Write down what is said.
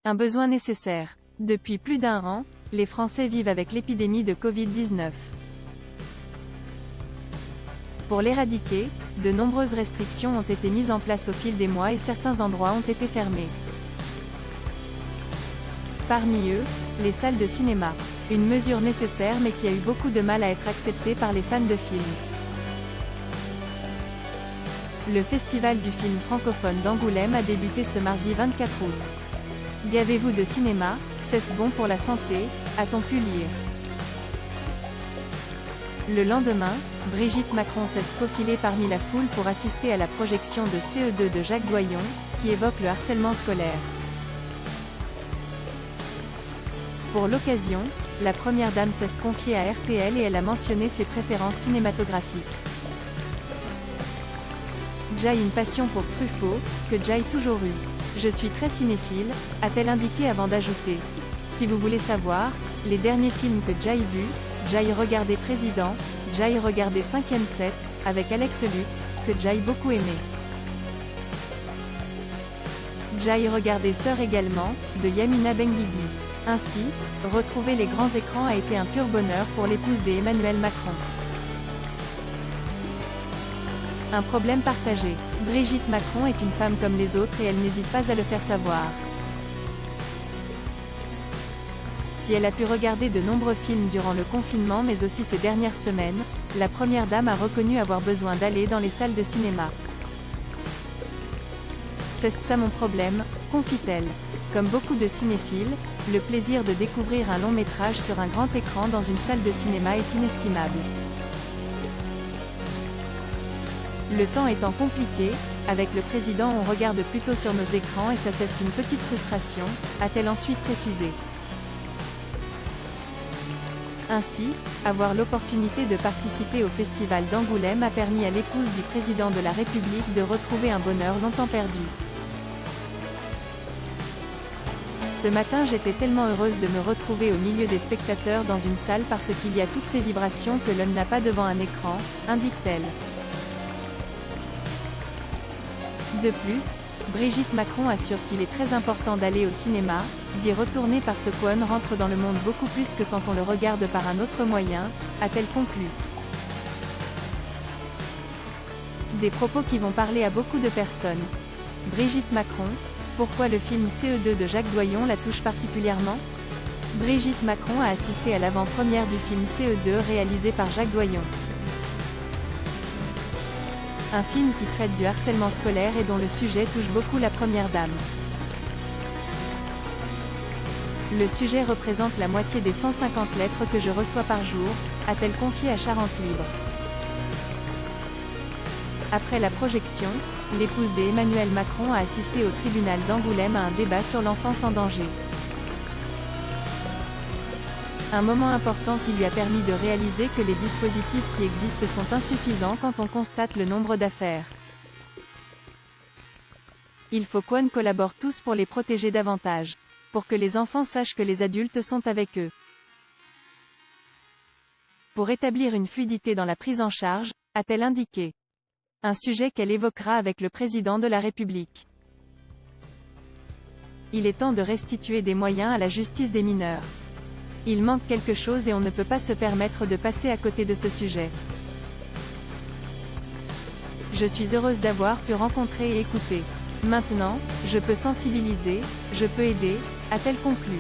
Un besoin nécessaire. Depuis plus d'un an, les Français vivent avec l'épidémie de Covid-19. Pour l'éradiquer, de nombreuses restrictions ont été mises en place au fil des mois et certains endroits ont été fermés. Parmi eux, les salles de cinéma. Une mesure nécessaire mais qui a eu beaucoup de mal à être acceptée par les fans de films. Le Festival du film francophone d'Angoulême a débuté ce mardi 24 août. Gavez-vous de cinéma, c'est bon pour la santé, a-t-on pu lire. Le lendemain, Brigitte Macron s'est faufilée parmi la foule pour assister à la projection de CE2 de Jacques Doyon, qui évoque le harcèlement scolaire. Pour l'occasion, la première dame s'est confiée à RTL et elle a mentionné ses préférences cinématographiques. J'ai une passion pour Truffaut, que j'ai toujours eu. Je suis très cinéphile, a-t-elle indiqué avant d'ajouter. Si vous voulez savoir, les derniers films que j'ai vus, j'ai regardé Président, j'ai regardé 5e set, avec Alex Lutz, que j'ai beaucoup aimé. J'ai regardé Sœur également, de Yamina Benguigui. Ainsi, retrouver les grands écrans a été un pur bonheur pour l'épouse d'Emmanuel Macron. Un problème partagé. Brigitte Macron est une femme comme les autres et elle n'hésite pas à le faire savoir. Si elle a pu regarder de nombreux films durant le confinement mais aussi ces dernières semaines, la première dame a reconnu avoir besoin d'aller dans les salles de cinéma. C'est ça mon problème, confie-t-elle. Comme beaucoup de cinéphiles, le plaisir de découvrir un long métrage sur un grand écran dans une salle de cinéma est inestimable. Le temps étant compliqué, avec le président on regarde plutôt sur nos écrans et ça c'est une petite frustration, a-t-elle ensuite précisé. Ainsi, avoir l'opportunité de participer au festival d'Angoulême a permis à l'épouse du président de la République de retrouver un bonheur longtemps perdu. Ce matin j'étais tellement heureuse de me retrouver au milieu des spectateurs dans une salle parce qu'il y a toutes ces vibrations que l'on n'a pas devant un écran, indique-t-elle. De plus, Brigitte Macron assure qu'il est très important d'aller au cinéma, d'y retourner parce qu'on rentre dans le monde beaucoup plus que quand on le regarde par un autre moyen, a-t-elle conclu. Des propos qui vont parler à beaucoup de personnes. Brigitte Macron, pourquoi le film CE2 de Jacques Doyon la touche particulièrement? Brigitte Macron a assisté à l'avant-première du film CE2 réalisé par Jacques Doyon. Un film qui traite du harcèlement scolaire et dont le sujet touche beaucoup la première dame. Le sujet représente la moitié des 150 lettres que je reçois par jour, a-t-elle confié à Charente Libre. Après la projection, l'épouse d'Emmanuel Macron a assisté au tribunal d'Angoulême à un débat sur l'enfance en danger. Un moment important qui lui a permis de réaliser que les dispositifs qui existent sont insuffisants quand on constate le nombre d'affaires. Il faut qu'on collabore tous pour les protéger davantage. Pour que les enfants sachent que les adultes sont avec eux. Pour établir une fluidité dans la prise en charge, a-t-elle indiqué. Un sujet qu'elle évoquera avec le président de la République. Il est temps de restituer des moyens à la justice des mineurs. Il manque quelque chose et on ne peut pas se permettre de passer à côté de ce sujet. Je suis heureuse d'avoir pu rencontrer et écouter. Maintenant, je peux sensibiliser, je peux aider, a-t-elle conclu.